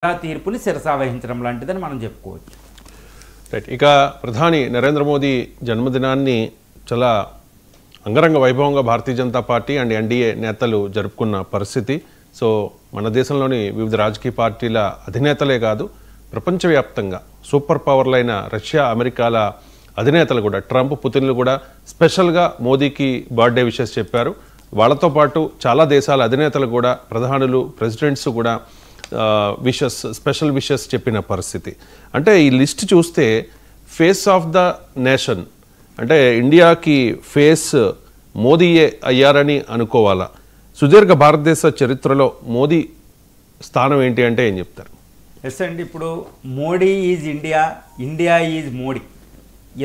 తీర్పుని శిరసావహించడం లాంటిదని మనం చెప్పుకోవచ్చు. రైట్. ఇక ప్రధాని నరేంద్ర మోదీ జన్మదినాన్ని చాలా అంగరంగ వైభవంగా Bharatiya Janata party and NDA నేతలు జరుపుకున్న పరిస్థితి. సో మన దేశంలోని వివిధ రాజకీయ పార్టీల అధినేతలే కాదు, ప్రపంచవ్యాప్తంగా సూపర్ పవర్లైన రష్యా, అమెరికాల అధినేతలు కూడా, ట్రంప్, పుతిన్లు కూడా స్పెషల్గా మోదీకి బర్త్డే విషెస్ చెప్పారు. వాళ్ళతో పాటు చాలా దేశాల అధినేతలు కూడా, ప్రధానులు, ప్రెసిడెంట్స్ కూడా విషెస్, స్పెషల్ విషెస్ చెప్పిన పరిస్థితి. అంటే ఈ లిస్ట్ చూస్తే ఫేస్ ఆఫ్ ద నేషన్ అంటే ఇండియాకి ఫేస్ మోదీయే అయ్యారని అనుకోవాలా? సుదీర్ఘ భారతదేశ చరిత్రలో మోదీ స్థానం ఏంటి అంటే ఏం చెప్తారు? ఎస్ అండి, ఇప్పుడు Modi is India, India is Modi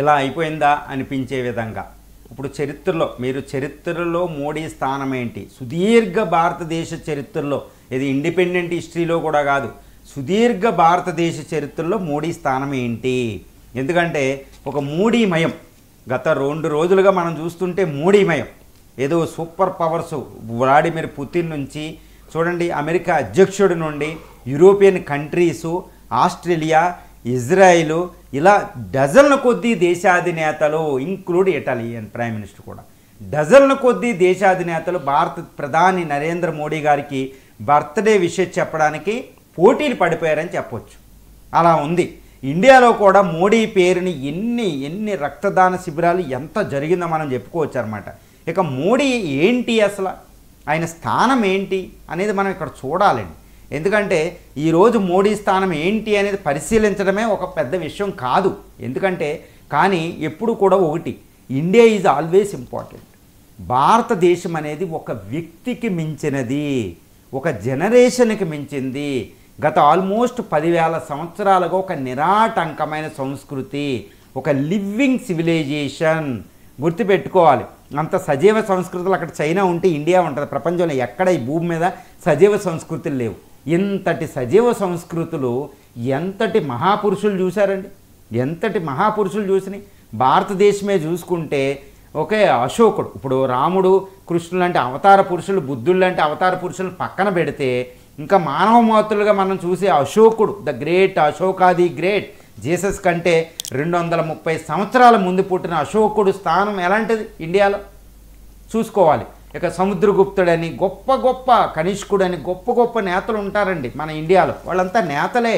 ఇలా అయిపోయిందా అనిపించే విధంగా ఇప్పుడు చరిత్రలో మోడీ స్థానం ఏంటి? సుదీర్ఘ భారతదేశ చరిత్రలో, ఇది ఇండిపెండెంట్ హిస్టరీలో కూడా కాదు, సుదీర్ఘ భారతదేశ చరిత్రలో మోడీ స్థానం ఏంటి? ఎందుకంటే ఒక మోడీమయం, గత 2 రోజులుగా మనం చూస్తుంటే మోడీమయం, ఏదో సూపర్ పవర్స్ వ్లాడిమిర్ పుతిన్ నుంచి చూడండి, అమెరికా అధ్యక్షుడి నుండి యూరోపియన్ కంట్రీసు, ఆస్ట్రేలియా, ఇజ్రాయిల్, ఇలా డజన్ల కొద్దీ దేశాధినేతలు, ఇంక్లూడ్ ఇటాలియన్ ప్రైమ్ మినిస్టర్ కూడా, డజన్ల కొద్దీ దేశాధినేతలు భారత ప్రధాని నరేంద్ర మోడీ గారికి బర్త్డే విషెస్ చెప్పడానికి పోటీలు పడిపోయారని చెప్పొచ్చు. అలా ఉంది. ఇండియాలో కూడా మోడీ పేరుని ఎన్ని రక్తదాన శిబిరాలు ఎంత జరిగిందో మనం చెప్పుకోవచ్చు అనమాట. ఇక మోడీ ఏంటి, అసలు ఆయన స్థానం ఏంటి అనేది మనం ఇక్కడ చూడాలండి. ఎందుకంటే ఈరోజు మోడీ స్థానం ఏంటి అనేది పరిశీలించడమే ఒక పెద్ద విషయం కాదు. ఎందుకంటే కానీ ఎప్పుడు కూడా ఒకటి, ఇండియా ఈజ్ ఆల్వేస్ ఇంపార్టెంట్. భారతదేశం అనేది ఒక వ్యక్తికి మించినది, ఒక జనరేషన్కి మించింది. గత ఆల్మోస్ట్ 10,000 సంవత్సరాలుగా ఒక నిరాటంకమైన సంస్కృతి, ఒక లివింగ్ సివిలైజేషన్. గుర్తుపెట్టుకోవాలి, అంత సజీవ సంస్కృతులు అక్కడ చైనా ఉంటే ఇండియా ఉంటుంది. ప్రపంచంలో ఎక్కడ ఈ భూమి మీద సజీవ సంస్కృతులు లేవు. ఇంతటి సజీవ సంస్కృతులు ఎంతటి మహాపురుషులు చూశారండి, ఎంతటి మహాపురుషులు చూసినాయి. భారతదేశమే చూసుకుంటే ఒకే అశోకుడు, ఇప్పుడు రాముడు, కృష్ణుడు లాంటి అవతార పురుషులు, బుద్ధుడు లాంటి అవతార పురుషులు పక్కన పెడితే ఇంకా మానవ మాతృలుగా మనం చూసే అశోకుడు, ద గ్రేట్ అశోకాది గ్రేట్, జీసస్ కంటే 230 సంవత్సరాల ముందు పుట్టిన అశోకుడు స్థానం ఎలాంటిది ఇండియాలో చూసుకోవాలి. ఇక సముద్రగుప్తుడని, గొప్ప కనిష్కుడని, గొప్ప నేతలు ఉంటారండి మన ఇండియాలో. వాళ్ళంతా నేతలే.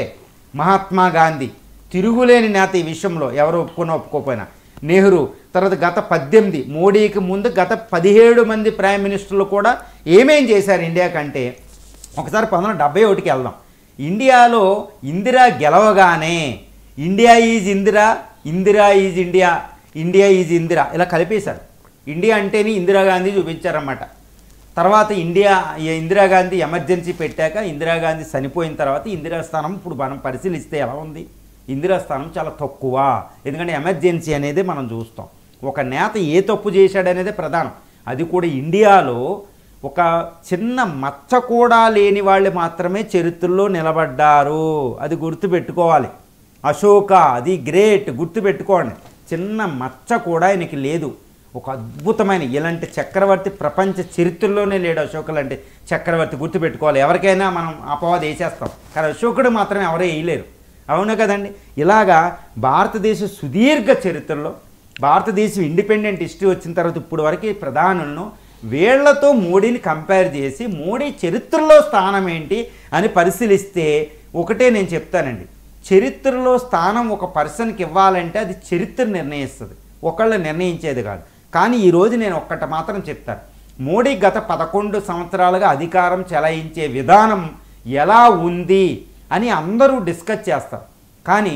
మహాత్మా గాంధీ తిరుగులేని నేత ఈ విషయంలో, ఎవరు ఒప్పుకోకపోయినా. నెహ్రూ, తర్వాత గత 18, మోడీకి ముందు గత 17 మంది ప్రైమ్ మినిస్టర్లు కూడా ఏమేం చేశారు ఇండియా కంటే. ఒకసారి 1971కి వెళ్దాం. ఇండియాలో ఇందిరా గెలవగానే India is Indira, Indira is India, India is Indira ఇలా కలిపేశారు. ఇండియా అంటేనే ఇందిరాగాంధీ చూపించారన్నమాట. తర్వాత ఇందిరాగాంధీ ఎమర్జెన్సీ పెట్టాక, ఇందిరాగాంధీ చనిపోయిన తర్వాత ఇందిరా స్థానం ఇప్పుడు మనం పరిశీలిస్తే ఎలా ఉంది? ఇందిరా స్థానం చాలా తక్కువ. ఎందుకంటే ఎమర్జెన్సీ అనేది మనం చూస్తాం. ఒక నేత ఏ తప్పు చేశాడనేదే ప్రధానం. అది కూడా ఇండియాలో ఒక చిన్న మచ్చ కూడా లేని వాళ్ళు మాత్రమే చరిత్రలో నిలబడ్డారు. అది గుర్తుపెట్టుకోవాలి. అశోక అది గ్రేట్, గుర్తుపెట్టుకోండి. చిన్న మచ్చ కూడా ఆయనకి లేదు. ఒక అద్భుతమైన ఇలాంటి చక్రవర్తి ప్రపంచ చరిత్రలోనే లేడు. అశోక లాంటి చక్రవర్తి గుర్తుపెట్టుకోవాలి. ఎవరికైనా మనం అపవాదం వేసేస్తాం, కానీ అశోకుడు మాత్రం ఎవరూ వేయలేరు. అవును కదండి. ఇలాగా భారతదేశ సుదీర్ఘ చరిత్రలో, భారతదేశం ఇండిపెండెంట్ హిస్టరీ వచ్చిన తర్వాత ఇప్పుడు వరకు ప్రధానులను వీళ్లతో మోడీని కంపేర్ చేసి మోడీ చరిత్రలో స్థానం ఏంటి అని పరిశీలిస్తే ఒకటే నేను చెప్తానండి, చరిత్రలో స్థానం ఒక పర్సన్కి ఇవ్వాలంటే అది చరిత్ర నిర్ణయిస్తుంది, ఒకళ్ళు నిర్ణయించేది కాదు. కానీ ఈరోజు నేను ఒక్కటి మాత్రం చెప్తాను, మోడీ గత 11 సంవత్సరాలుగా అధికారం చెలాయించే విధానం ఎలా ఉంది అని అందరూ డిస్కస్ చేస్తారు. కానీ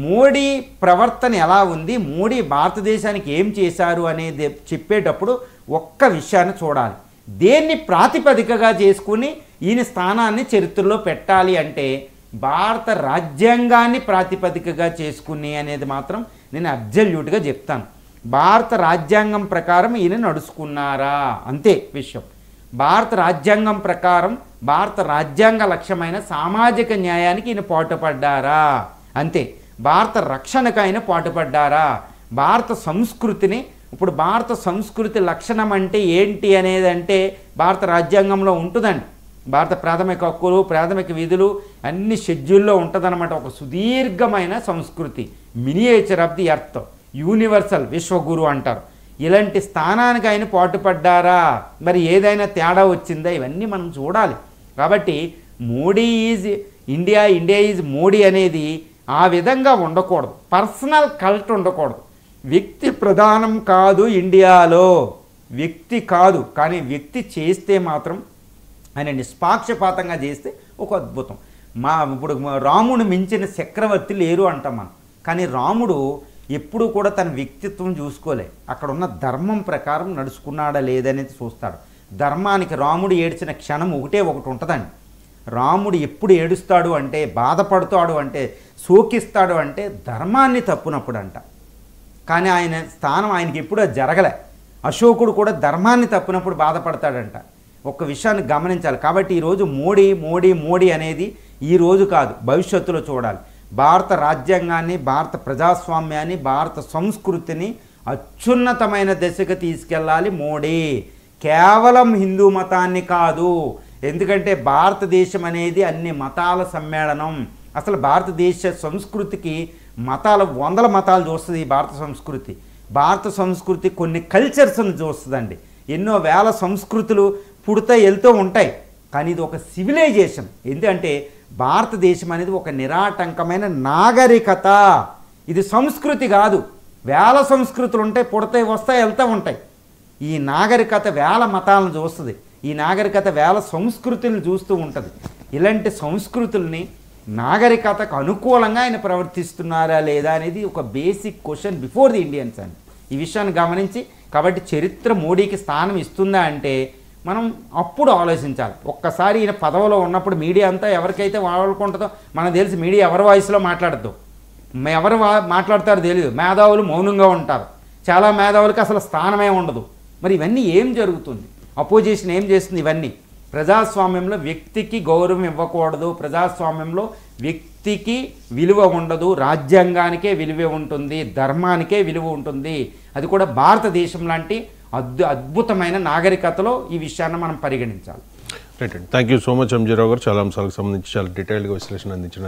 మోడీ ప్రవర్తన ఎలా ఉంది, మోడీ భారతదేశానికి ఏం చేశారు అనేది చెప్పేటప్పుడు ఒక్క విషయాన్ని చూడాలి. దేన్ని ప్రాతిపదికగా చేసుకుని ఈయన స్థానాన్ని చరిత్రలో పెట్టాలి అంటే భారత రాజ్యాంగాన్ని ప్రాతిపదికగా చేసుకుని అనేది మాత్రం నేను అబ్జల్యూట్గా చెప్తాను. భారత రాజ్యాంగం ప్రకారం ఈయన నడుచుకున్నారా అంతే విషయం. భారత రాజ్యాంగం ప్రకారం భారత రాజ్యాంగ లక్ష్యమైన సామాజిక న్యాయానికి ఈయన పాటుపడ్డారా అంతే. భారత రక్షణకు ఆయన పాటుపడ్డారా, భారత సంస్కృతిని, ఇప్పుడు భారత సంస్కృతి లక్షణం అంటే ఏంటి అనేది అంటే భారత రాజ్యాంగంలో ఉంటుందండి. భారత ప్రాథమిక హక్కులు, ప్రాథమిక విధులు అన్ని షెడ్యూల్లో ఉంటుందన్నమాట. ఒక సుదీర్ఘమైన సంస్కృతి, miniature of the earth, universal, Vishwaguru అంటారు. ఇలాంటి స్థానానికి ఆయన పాటుపడ్డారా, మరి ఏదైనా తేడా వచ్చిందా, ఇవన్నీ మనం చూడాలి. కాబట్టి Modi is India, India is Modi అనేది ఆ విధంగా ఉండకూడదు. పర్సనల్ కల్ట్ ఉండకూడదు. వ్యక్తి ప్రధానం కాదు ఇండియాలో, వ్యక్తి కాదు. కానీ వ్యక్తి చేస్తే మాత్రం ఆయన నిష్పాక్షపాతంగా చేస్తే ఒక అద్భుతం. ఇప్పుడు రాముడు మించిన చక్రవర్తి లేరు అంటాం మనం. కానీ రాముడు ఎప్పుడు కూడా తన వ్యక్తిత్వం చూసుకోలే. అక్కడ ఉన్న ధర్మం ప్రకారం నడుచుకున్నాడా లేదనేది చూస్తాడు. ధర్మానికి రాముడు ఏడ్చిన క్షణం ఒకటి ఉంటుందండి. రాముడు ఎప్పుడు ఏడుస్తాడు అంటే, బాధపడతాడు అంటే, శోకిస్తాడు అంటే ధర్మాన్ని తప్పునప్పుడు అంట. కానీ ఆయన స్థానం ఆయనకి ఎప్పుడూ జరగలే. అశోకుడు కూడా ధర్మాన్ని తప్పినప్పుడు బాధపడతాడంట. ఒక్క విషయాన్ని గమనించాలి. కాబట్టి ఈరోజు మోడీ మోడీ మోడీ అనేది ఈరోజు కాదు, భవిష్యత్తులో చూడాలి. భారత రాజ్యాంగాన్ని, భారత ప్రజాస్వామ్యాన్ని, భారత సంస్కృతిని అత్యున్నతమైన దశకు తీసుకెళ్ళాలి మోడీ. కేవలం హిందూ మతాన్ని కాదు. ఎందుకంటే భారతదేశం అనేది అన్ని మతాల సమ్మేళనం. అసలు భారతదేశ సంస్కృతికి మతాలు, వందల మతాలు చూస్తుంది ఈ భారత సంస్కృతి. భారత సంస్కృతి కొన్ని కల్చర్స్ని చూస్తుందండి. ఎన్నో వేల సంస్కృతులు పుడుతూ వెళ్తూ ఉంటాయి. కానీ ఇది ఒక సివిలైజేషన్. ఎందుకంటే భారతదేశం అనేది ఒక నిరాటంకమైన నాగరికత. ఇది సంస్కృతి కాదు. వేల సంస్కృతులు ఉంటాయి, పుడతాయి, వస్తాయి, వెళ్తూ ఉంటాయి. ఈ నాగరికత వేల మతాలను చూస్తుంది. ఈ నాగరికత వేల సంస్కృతులను చూస్తూ ఉంటుంది. ఇలాంటి సంస్కృతుల్ని నాగరికతకు అనుకూలంగా ఆయన ప్రవర్తిస్తున్నారా లేదా అనేది ఒక basic question before the Indians అండి. ఈ విషయాన్ని గమనించి, కాబట్టి చరిత్ర మోడీకి స్థానం ఇస్తుందా అంటే మనం అప్పుడు ఆలోచించాలి. ఒక్కసారి ఈయన పదవిలో ఉన్నప్పుడు మీడియా అంతా ఎవరికైతే వాడుకుంటుందో మనకు తెలిసి మీడియా ఎవరి వాయిస్లో మాట్లాడద్దు, ఎవరు మాట్లాడతారో తెలియదు. మేధావులు మౌనంగా ఉంటారు. చాలా మేధావులకి అసలు స్థానమే ఉండదు. మరి ఇవన్నీ ఏం జరుగుతుంది? అపోజిషన్ ఏం చేస్తుంది? ఇవన్నీ ప్రజాస్వామ్యంలో వ్యక్తికి గౌరవం ఇవ్వకూడదు. ప్రజాస్వామ్యంలో వ్యక్తికి విలువ ఉండదు. రాజ్యాంగానికే విలువ ఉంటుంది, ధర్మానికే విలువ ఉంటుంది. అది కూడా భారతదేశం లాంటి అద్భుతమైన నాగరికతలో ఈ విషయాన్ని మనం పరిగణించాలి. రైట్ అండి. థ్యాంక్ యూ సో మచ్ ఎంజీరావు గారు. చాలా అంశాలకు సంబంధించి చాలా డీటెయిల్గా విశ్లేషణ అందించిన